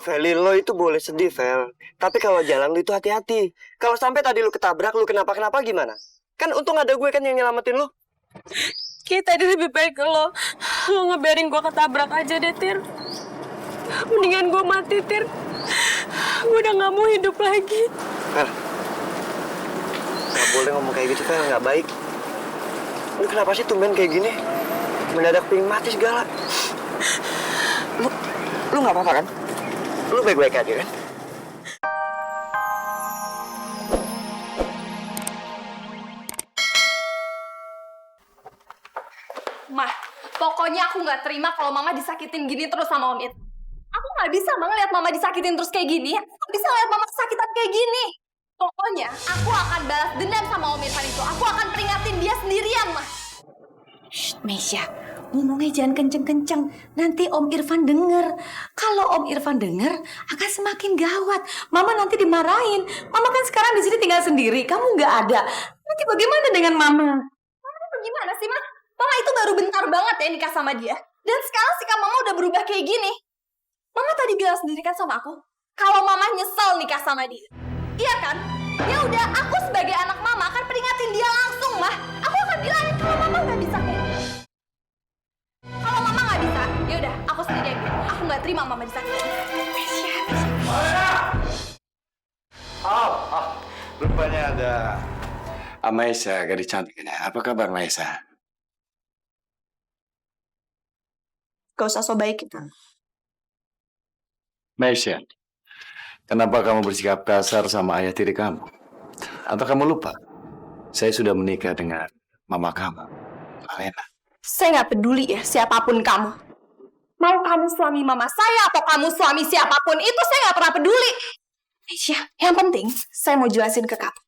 Feli, lo itu boleh sedih, Fel. Tapi kalau jalan lu itu hati-hati. Kalau sampai tadi lu ketabrak, lu kenapa-kenapa gimana? Kan untung ada gue kan yang nyelamatin lu. Kayak tadi lebih baik lo ngebiarin gue ketabrak aja deh, Tir. Mendingan gue mati, Tir. Gue udah gak mau hidup lagi. Fel, gak boleh ngomong kayak gitu, Fel. Gak baik. Lu kenapa sih tumben kayak gini? Mendadak pingin mati segala. Lu gak apa-apa kan? Lu baik-baik aja kan? Mah, pokoknya aku nggak terima kalau Mama disakitin gini terus sama Om It. Aku nggak bisa Bang lihat Mama disakitin terus kayak gini. Aku nggak bisa lihat Mama kesakitan kayak gini. Pokoknya aku akan balas dendam sama Om Irfan itu. Aku akan peringatin dia sendirian, Mah. Shh, Mesya, ngomongnya jangan kenceng-kenceng. Nanti Om Irfan denger. Kalau Om Irfan denger, akan semakin gawat. Mama nanti dimarahin. Mama kan sekarang di sini tinggal sendiri. Kamu nggak ada. Nanti bagaimana dengan Mama? Mama itu gimana sih, Mah? Mama itu baru bentar banget ya nikah sama dia. Dan sekarang sikap Mama udah berubah kayak gini. Mama tadi bilang sendiri kan sama aku, kalau Mama nyesel nikah sama dia. Iya kan? Ya udah, aku sebagai anak Mama akan peringatin dia langsung, Mah. Aku akan bilangin kalau Mama nggak bisa kayak gitu. Kalau Mama nggak bisa, ya udah, aku sendiri yang bilang. Aku nggak terima Mama disakitin. Rupanya ada Amaisa, gadis cantiknya. Apa kabar, Maisa? Gak usah so baik kita. Maisa, kenapa kamu bersikap kasar sama ayah tiri kamu? Atau kamu lupa? Saya sudah menikah dengan mama kamu, Alena. Saya nggak peduli ya siapapun kamu. Mau kamu suami Mama saya atau kamu suami siapapun itu saya nggak pernah peduli. Aisyah, yang penting saya mau jelasin ke kamu.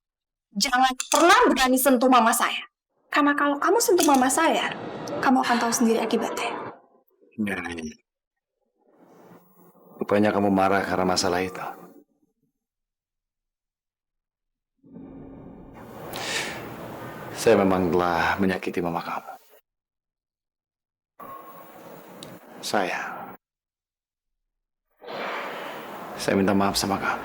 Jangan pernah berani sentuh Mama saya. Karena kalau kamu sentuh Mama saya, kamu akan tahu sendiri akibatnya. Ya. Rupanya kamu marah karena masalah itu. Saya memang telah menyakiti mama kamu. Saya minta maaf sama kamu.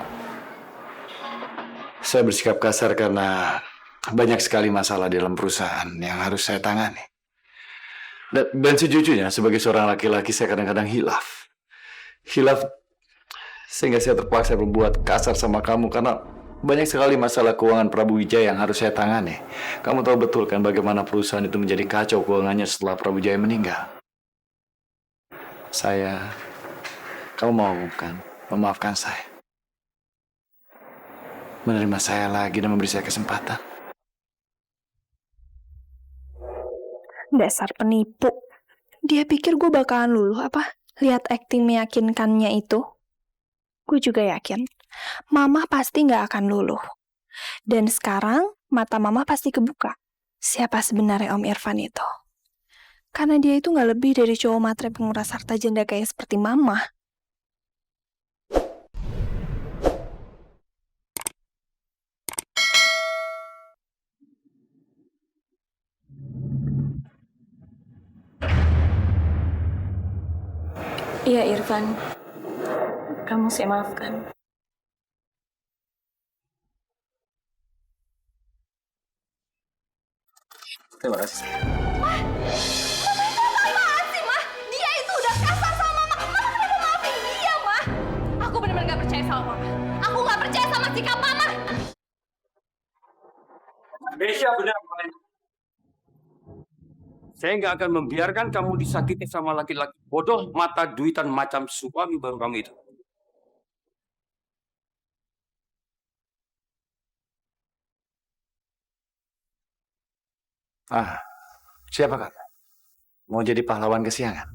Saya bersikap kasar karena banyak sekali masalah dalam perusahaan yang harus saya tangani. Dan sejujurnya sebagai seorang laki-laki saya kadang-kadang hilaf. Sehingga saya terpaksa berbuat kasar sama kamu karena banyak sekali masalah keuangan Prabu Wijaya yang harus saya tangani. Kamu tahu betul kan bagaimana perusahaan itu menjadi kacau keuangannya setelah Prabu Wijaya meninggal. Kamu mau kan memaafkan saya? Menerima saya lagi dan memberi saya kesempatan. Dasar penipu. Dia pikir gue bakalan luluh apa? Lihat akting meyakinkannya itu. Gue juga yakin. Mama pasti gak akan luluh. Dan sekarang mata Mama pasti kebuka. Siapa sebenarnya Om Irfan itu? Karena dia itu gak lebih dari cowok matre penguras harta janda kayak seperti Mama. Iya Irfan, kamu saya maafkan. Terima kasih. Mama itu apaan sih, Mah? Dia itu udah kasar sama Mama. Mama kenapa maafin dia, Mah? Aku benar-benar gak percaya sama Mama. Aku gak percaya sama sikap Mama. Mesya benar, Malena. Saya nggak akan membiarkan kamu disakiti sama laki-laki bodoh, mata duitan macam suami baru kamu itu. Siapa kamu? Mau jadi pahlawan kesiangan?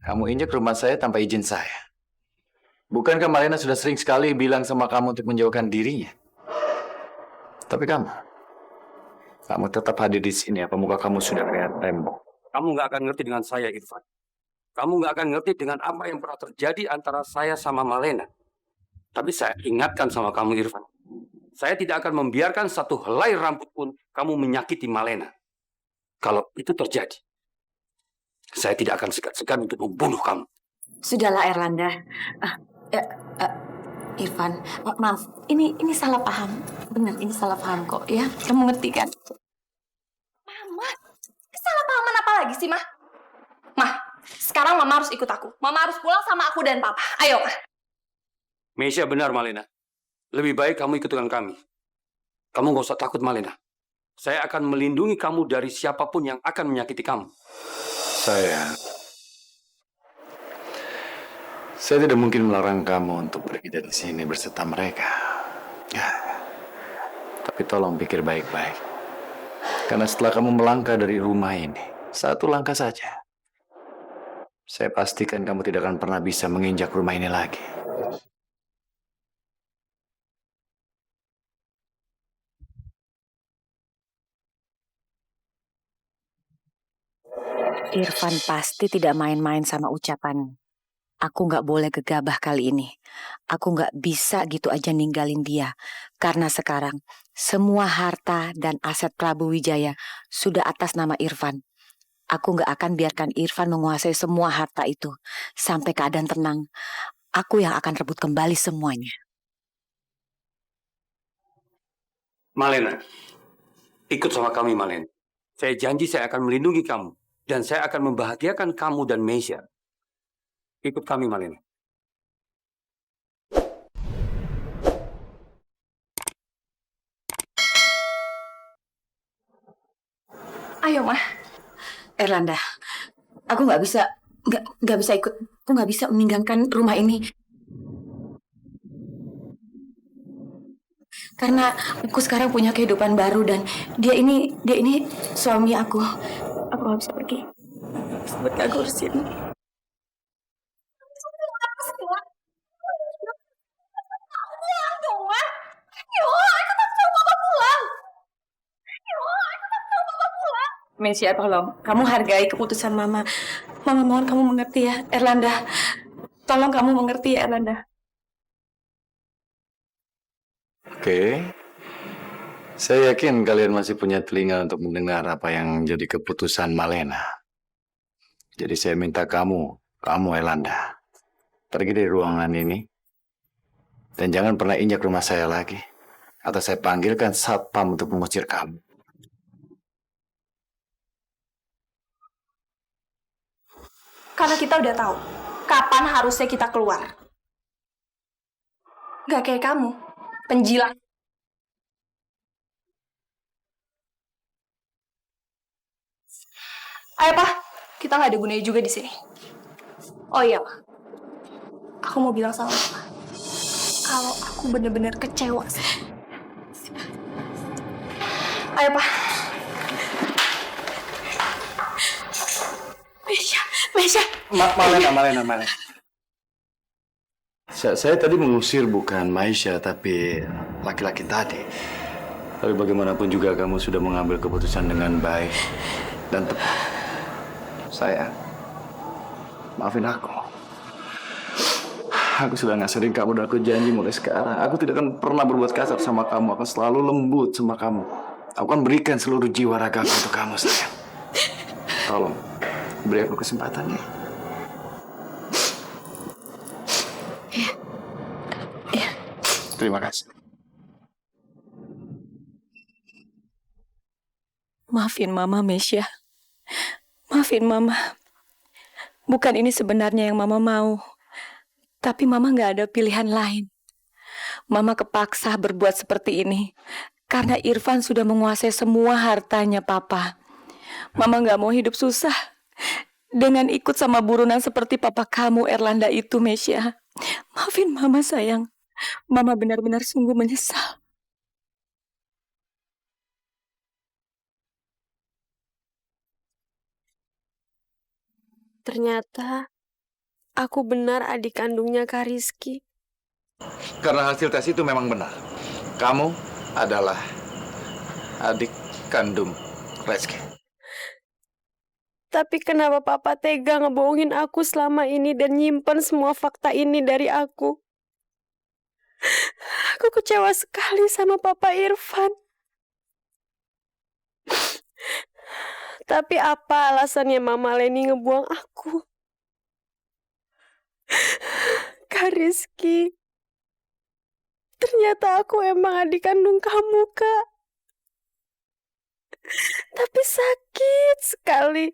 Kamu injek rumah saya tanpa izin saya. Bukankah Malena sudah sering sekali bilang sama kamu untuk menjauhkan dirinya? Tapi kamu tetap hadir di sini. Apa muka kamu sudah kayak tembok? Kamu nggak akan ngerti dengan saya, Irfan. Kamu nggak akan ngerti dengan apa yang pernah terjadi antara saya sama Malena. Tapi saya ingatkan sama kamu, Irfan. Saya tidak akan membiarkan satu helai rambut pun kamu menyakiti Malena. Kalau itu terjadi, saya tidak akan segan-segan untuk membunuh kamu. Sudahlah Erlanda. Ya, Irfan, maaf, ini salah paham. Benar, ini salah paham kok ya. Kamu ngerti kan? Mama, kesalahpahaman apa lagi sih, Mah? Mah, sekarang Mama harus ikut aku. Mama harus pulang sama aku dan Papa. Ayo, Mah. Meisha benar, Malena. Lebih baik kamu ikut dengan kami. Kamu nggak usah takut, Malena. Saya akan melindungi kamu dari siapapun yang akan menyakiti kamu. Saya tidak mungkin melarang kamu untuk pergi dari sini berserta mereka. Ya. Tapi tolong pikir baik-baik. Karena setelah kamu melangkah dari rumah ini, satu langkah saja, saya pastikan kamu tidak akan pernah bisa menginjak rumah ini lagi. Irfan pasti tidak main-main sama ucapan. Aku nggak boleh gegabah kali ini. Aku nggak bisa gitu aja ninggalin dia. Karena sekarang semua harta dan aset Prabu Wijaya sudah atas nama Irfan. Aku nggak akan biarkan Irfan menguasai semua harta itu. Sampai keadaan tenang, aku yang akan rebut kembali semuanya. Malena, ikut sama kami, Malena. Saya janji saya akan melindungi kamu. Dan saya akan membahagiakan kamu dan Meisha. Ikut kami, Malena. Ayo, Mah. Erlanda, aku nggak bisa ikut. Aku nggak bisa meninggalkan rumah ini. Karena aku sekarang punya kehidupan baru dan dia ini suami aku. Aku nggak bisa pergi. Seperti aku harus sini. Pulang dong, Mah. Yo, aku tak tahu Papa pulang. Yo, aku tak tahu Papa pulang. Mesia, tolong. Kamu hargai keputusan Mama. Mama mohon kamu mengerti ya, Erlanda. Tolong kamu mengerti ya, Erlanda. Oke. Saya yakin kalian masih punya telinga untuk mendengar apa yang jadi keputusan Malena. Jadi saya minta kamu Erlanda, pergi dari ruangan ini. Dan jangan pernah injak rumah saya lagi. Atau saya panggilkan satpam untuk mengusir kamu. Karena kita udah tahu kapan harusnya kita keluar. Gak kayak kamu, penjilat. Ayo, Pak. Kita nggak ada gunanya juga di sini. Oh iya, Pak. Aku mau bilang sama Papa. Kalau aku bener-bener kecewa sih. Ayo, Pak. Mesia. Malena. Saya tadi mengusir bukan Maisha, tapi laki-laki tadi. Tapi bagaimanapun juga kamu sudah mengambil keputusan dengan baik dan tepat. Sayang, maafin aku. Aku sudah ngasarin kamu dan aku janji mulai sekarang. Aku tidak akan pernah berbuat kasar sama kamu. Aku akan selalu lembut sama kamu. Aku akan berikan seluruh jiwa raga untuk kamu, sayang. Tolong, beri aku kesempatan ya. Iya. Terima kasih. Maafin Mama, Mesia. Maafin Mama. Bukan ini sebenarnya yang Mama mau. Tapi Mama nggak ada pilihan lain. Mama kepaksa berbuat seperti ini. Karena Irfan sudah menguasai semua hartanya Papa. Mama nggak mau hidup susah. Dengan ikut sama buronan seperti Papa kamu, Erlanda itu, Mesia. Maafin Mama, sayang. Mama benar-benar sungguh menyesal. Ternyata aku benar adik kandungnya Kak Rizky. Karena hasil tes itu memang benar. Kamu adalah adik kandung Rizky. Tapi kenapa Papa tega ngebohongin aku selama ini dan nyimpen semua fakta ini dari aku? Aku kecewa sekali sama Papa Irfan. Tapi apa alasannya Mama Leni ngebuang aku? Kak Rizky. Ternyata aku emang adik kandung kamu, Kak. Tapi sakit sekali.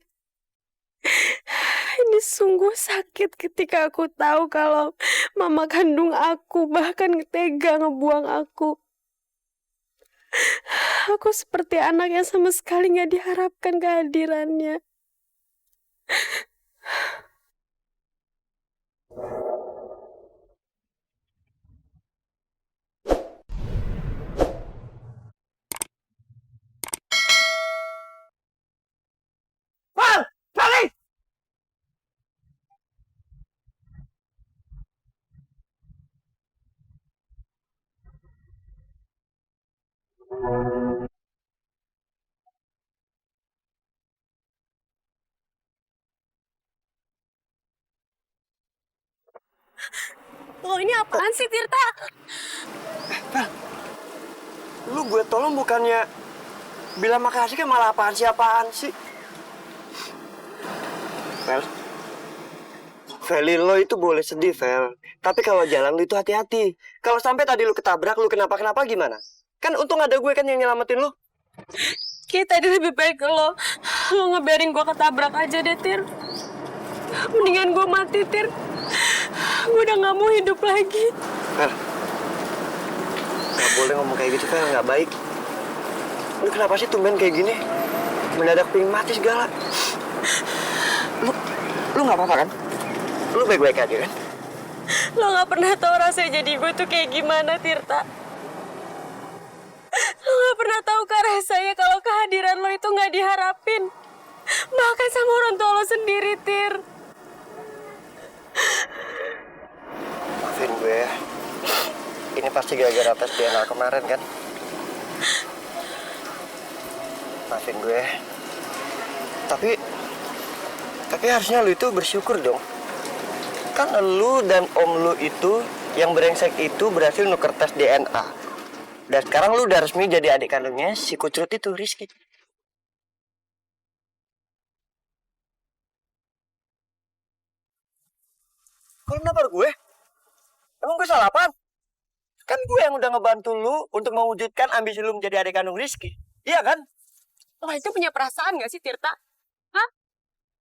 Ini sungguh sakit ketika aku tahu kalau mama kandung aku bahkan tega ngebuang aku. Aku seperti anak yang sama sekali gak diharapkan kehadirannya. Val! Feli! Lo ini apaan sih, Tirta? Lu gue tolong bukannya bilang makasih kan malah apaan sih? Vel. Feli, lo itu boleh sedih, Vel. Tapi kalau jalan lu itu hati-hati. Kalau sampai tadi lu ketabrak, lu kenapa-kenapa gimana? Kan untung ada gue kan yang nyelamatin lu. Kita tadi lebih baik lo ngebiarin gue ketabrak aja deh, Tir. Mendingan gue mati, Tir. Gue udah gak mau hidup lagi. Vel, gak boleh ngomong kayak gitu, Vel. Gak baik. Lu kenapa sih tumben kayak gini? Mendadak pingin mati segala. Lu gak apa-apa kan? Lu baik-baik aja kan? Lo gak pernah tahu rasanya jadi gue tuh kayak gimana, Tirta. Lo gak pernah tahu Kak rasanya kalau kehadiran lo itu gak diharapin. Bahkan sama orang tua lo sendiri, Tir. Maafin gue ya. Ini pasti gara-gara tes DNA kemarin kan? Maafin gue. Tapi harusnya lu itu bersyukur dong. Kan lu dan om lu itu yang brengsek itu berhasil nuker tes DNA. Dan sekarang lu udah resmi jadi adik kandungnya si Kucrut itu, Rizky. Kalau kenapa gue? Emang gue salah apaan? Kan gue yang udah ngebantu lu untuk mewujudkan ambisi lu menjadi adik kandung Rizky. Iya kan? Lo itu punya perasaan gak sih, Tirta? Hah?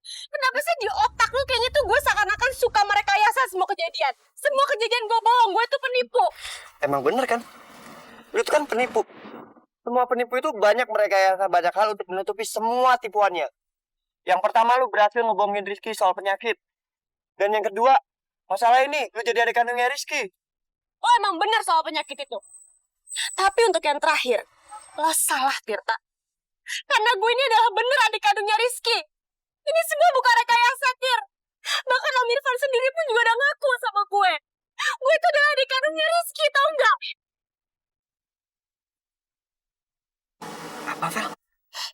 Kenapa sih di otak lu kayaknya tuh gue seakan-akan suka merekayasa semua kejadian? Semua kejadian gue bohong, gue tuh penipu. Emang bener kan? Lu itu kan penipu. Semua penipu itu banyak merekayasa banyak hal untuk menutupi semua tipuannya. Yang pertama lu berhasil ngebohongin Rizky soal penyakit. Dan yang kedua, masalah ini lu jadi adik kandungnya Rizky. Lo emang benar soal penyakit itu. Tapi untuk yang terakhir, lo salah, Tirta. Karena gue ini adalah bener adik kandungnya Rizky. Ini semua bukan rekayasa, Tir. Bahkan Om Irfan sendiri pun juga udah ngaku sama gue. Gue itu adalah adik kandungnya Rizky, tau nggak? Apa, Vel?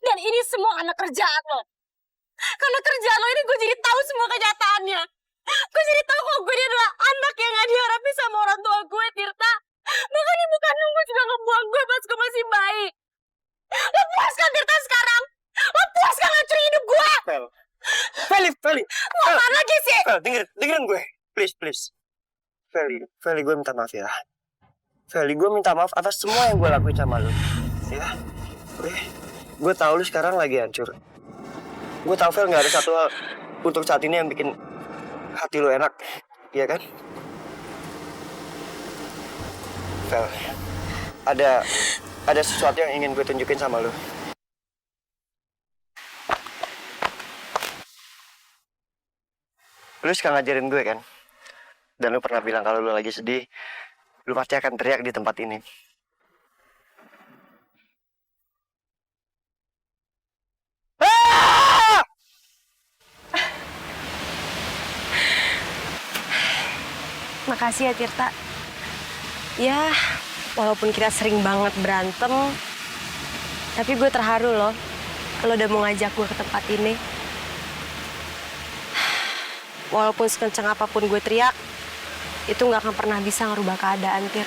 Dan ini semua karena kerjaan lo. Karena kerjaan lo ini gue jadi tahu semua kenyataannya. Gue jadi tahu kalau gue ini adalah anak yang gak diharapin sama orang tua gue, Tirta. Bahkan ibu kandung gue juga ngebuang gue pas gue masih bayi. Lo puas kan, Tirta, sekarang? Lo puas kan ngancurin hidup gue? Feli. Lo apaan lagi sih? Fel, dengerin gue. Please. Feli, gue minta maaf ya. Feli, gue minta maaf atas semua yang gue lakuin sama lu. Ya, gue tahu lu sekarang lagi hancur. Gue tahu, Fel, gak ada satu hal untuk saat ini yang bikin hati lu enak. Iya kan? Fel, ada sesuatu yang ingin gue tunjukin sama lu. Lu suka ngajarin gue kan? Dan lu pernah bilang kalau lu lagi sedih, lu pasti akan teriak di tempat ini. Ah! Makasih ya, Tirta. Ya, walaupun kita sering banget berantem, tapi gue terharu loh. Lo udah mau ngajak gue ke tempat ini. Walaupun sekencang apapun gue teriak, itu gak akan pernah bisa ngerubah keadaan, Tir.